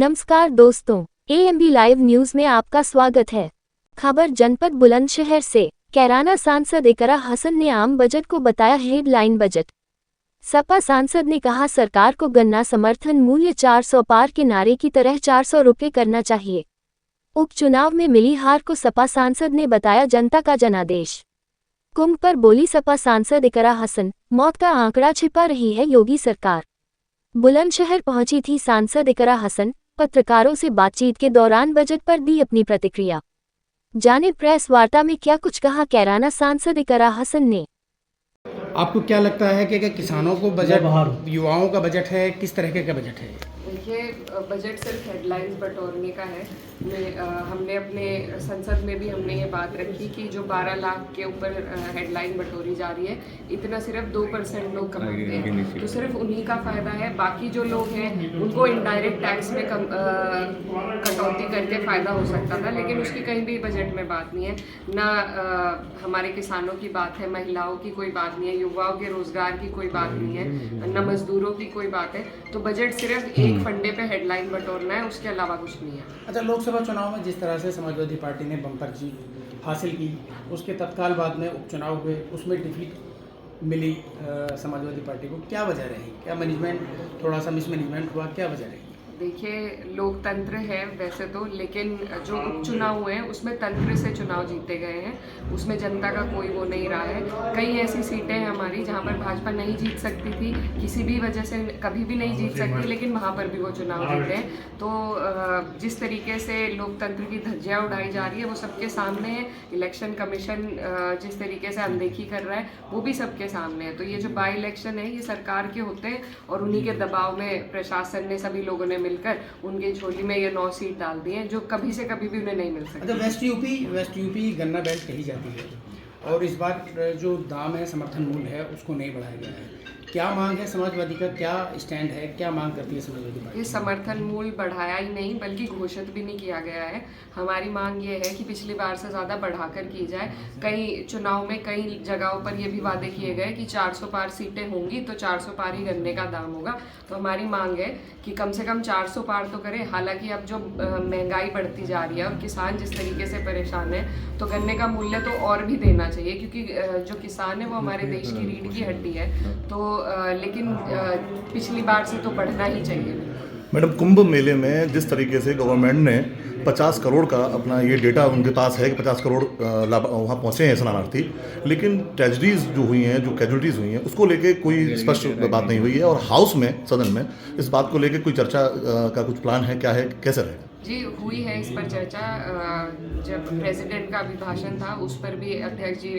नमस्कार दोस्तों, AMB live news में आपका स्वागत है। खबर जनपद बुलंदशहर से। कैराना सांसद इकरा हसन ने आम बजट को बताया हेडलाइन बजट। सपा सांसद ने कहा सरकार को गन्ना समर्थन मूल्य 400 पार के नारे की तरह 400 रुपये करना चाहिए। उपचुनाव में मिली हार को सपा सांसद ने बताया जनता का जनादेश। कुंभ पर बोली सपा सांसद इकरा हसन, मौत का आंकड़ा छिपा रही है योगी सरकार। बुलंदशहर पहुंची थी सांसद इकरा हसन। पत्रकारों से बातचीत के दौरान बजट पर दी अपनी प्रतिक्रिया। जाने प्रेस वार्ता में क्या कुछ कहा कैराना सांसद इकरा हसन ने। आपको क्या लगता है कि किसानों को बजट, युवाओं का बजट है, किस तरह का बजट है? देखिए, बजट सिर्फ हेडलाइंस बटोरने का है। हमने अपने संसद में भी हमने ये बात रखी कि जो 12 लाख के ऊपर हेडलाइन बटोरी जा रही है, इतना सिर्फ 2% लोग कमाते हैं, तो सिर्फ उन्हीं का फ़ायदा है। बाकी जो लोग हैं उनको इनडायरेक्ट टैक्स में कटौती करके फ़ायदा हो सकता था, लेकिन उसकी कहीं भी बजट में बात नहीं है। ना हमारे किसानों की बात है, महिलाओं की कोई बात नहीं है, युवाओं के रोज़गार की कोई बात नहीं है, न मजदूरों की कोई बात है। तो बजट सिर्फ एक फंडे पे हेडलाइन बटोरना है, उसके अलावा कुछ नहीं है। अच्छा, लोकसभा चुनाव में जिस तरह से समाजवादी पार्टी ने बम्पर जीत हासिल की, उसके तत्काल बाद में उपचुनाव हुए, उसमें डिफीट मिली समाजवादी पार्टी को, क्या वजह रही? क्या मैनेजमेंट थोड़ा सा मिसमैनेजमेंट हुआ? क्या वजह रही? देखिए, लोकतंत्र है वैसे तो, लेकिन जो उपचुनाव हुए हैं उसमें तंत्र से चुनाव जीते गए हैं, उसमें जनता का कोई वो नहीं रहा है। कई ऐसी सीटें हैं हमारी जहां पर भाजपा नहीं जीत सकती थी, किसी भी वजह से कभी भी नहीं जीत सकती, लेकिन वहां पर भी वो चुनाव जीते हैं। तो जिस तरीके से लोकतंत्र की धज्जियाँ उड़ाई जा रही है वो सबके सामने है। इलेक्शन कमीशन जिस तरीके से अनदेखी कर रहा है वो भी सबके सामने है। तो ये जो बाई इलेक्शन है ये सरकार के होते हैं और उन्हीं के दबाव में प्रशासन ने, सभी लोगों ने मिलकर उनके झोली में ये 9 सीट डाल दी हैं, जो कभी से कभी भी उन्हें नहीं मिल सकती। वेस्ट यूपी गन्ना बेल्ट कही जाती है और इस बार जो दाम है, समर्थन मूल्य है, उसको नहीं बढ़ाया गया है। क्या मांग है समाजवादी का, क्या स्टैंड है, क्या मांग करती है समाजवादी पार्टी? ये समर्थन मूल्य बढ़ाया ही नहीं बल्कि घोषित भी नहीं किया गया है। हमारी मांग ये है कि पिछली बार से ज़्यादा बढ़ाकर की जाए। कई चुनाव में कई जगहों पर ये भी वादे किए गए कि 400 पार सीटें होंगी तो 400 पार ही गन्ने का दाम होगा। तो हमारी मांग है कि कम से कम 400 पार तो करें। हालांकि अब जो महंगाई बढ़ती जा रही है और किसान जिस तरीके से परेशान है, तो गन्ने का मूल्य तो और भी देना चाहिए, क्योंकि जो किसान है वो हमारे देश की रीढ़ की हड्डी है। तो लेकिन पिछली बार से तो बढ़ना ही चाहिए। मैडम, कुंभ मेले में जिस तरीके से गवर्नमेंट ने 50 करोड़ का अपना ये डेटा उनके पास है कि 50 करोड़ वहाँ पहुँचे हैं स्नानार्थी, लेकिन ट्रेजेडीज़ जो हुई हैं, जो कैजुअलिटीज़ हुई हैं, उसको लेके कोई स्पष्ट बात नहीं हुई है। और हाउस में, सदन में इस बात को लेके कोई चर्चा का कुछ प्लान है? क्या है, कैसे रहेगा? जी, हुई है इस पर चर्चा। जब प्रेसिडेंट का अभिभाषण था उस पर भी अध्यक्ष जी,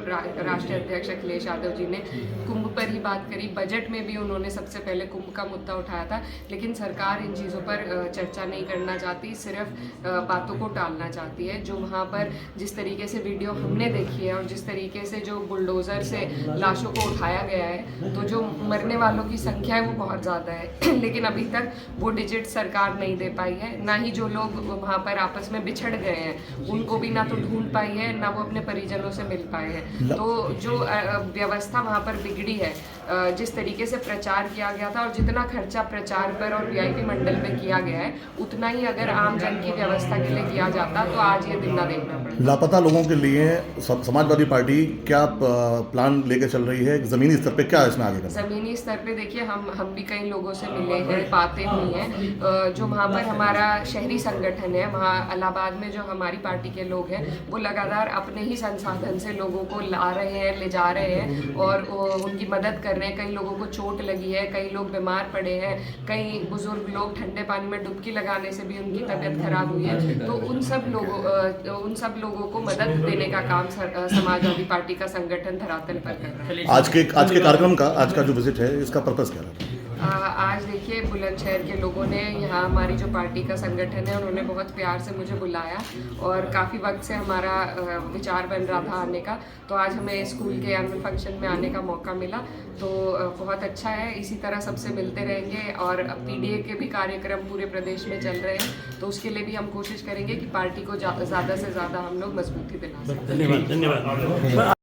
राष्ट्रीय अध्यक्ष अखिलेश यादव जी ने कुंभ पर ही बात करी। बजट में भी उन्होंने सबसे पहले कुंभ का मुद्दा उठाया था, लेकिन सरकार इन चीज़ों पर चर्चा नहीं करना चाहती, सिर्फ बातों को टालना चाहती है। जो वहाँ पर जिस तरीके से वीडियो हमने देखी है और जिस तरीके से जो बुलडोज़र से लाशों को उठाया गया है, तो जो मरने वालों की संख्या है वो बहुत ज़्यादा है, लेकिन अभी तक वो डिजिट सरकार नहीं दे पाई है। ना ही जो लोग वहाँ पर आपस में बिछड़ गए हैं उनको भी ना तो ढूंढ पाई है, ना वो अपने परिजनों से मिल पाए हैं। तो जो व्यवस्था वहाँ पर बिगड़ी है, जिस तरीके से प्रचार किया गया था और जितना खर्चा प्रचार पर और वीआईपी मंडल में किया गया है, उतना ही अगर आम जन की व्यवस्था के लिए किया जाता तो आज ये दिन ना देखना पड़ता। लापता लोगों के लिए समाजवादी पार्टी क्या प्लान लेके चल रही है? जमीनी स्तर पे क्या इसमें आगे करना? जमीनी स्तर पे देखिए, हम भी कई लोगों से मिले हैं, बातें हुई हैं। जो वहाँ पर हमारा शहरी संगठन है, वहाँ इलाहाबाद में जो हमारी पार्टी के लोग हैं वो लगातार अपने ही संसाधन से लोगों को ला रहे हैं, ले जा रहे हैं और उनकी मदद कर रहे हैं। कई लोगों को चोट लगी है, कई लोग बीमार पड़े हैं, कई बुजुर्ग लोग ठंडे पानी में डुबकी लगाने से भी उनकी तबीयत खराब हुई है। तो उन सब लोगों को मदद देने का काम समाजवादी पार्टी का संगठन धरातल पर कर रहा है। आज के कार्यक्रम का, आज का जो विजिट है, इसका पर्पस क्या है? आज देखिए, बुलंदशहर के लोगों ने, यहाँ हमारी जो पार्टी का संगठन है, उन्होंने बहुत प्यार से मुझे बुलाया और काफ़ी वक्त से हमारा विचार बन रहा था आने का। तो आज हमें स्कूल के एनुअल फंक्शन में आने का मौका मिला, तो बहुत अच्छा है। इसी तरह सबसे मिलते रहेंगे और पीडीए के भी कार्यक्रम पूरे प्रदेश में चल रहे हैं, तो उसके लिए भी हम कोशिश करेंगे कि पार्टी को ज़्यादा से ज़्यादा हम लोग मजबूती दिला सकें। धन्यवाद।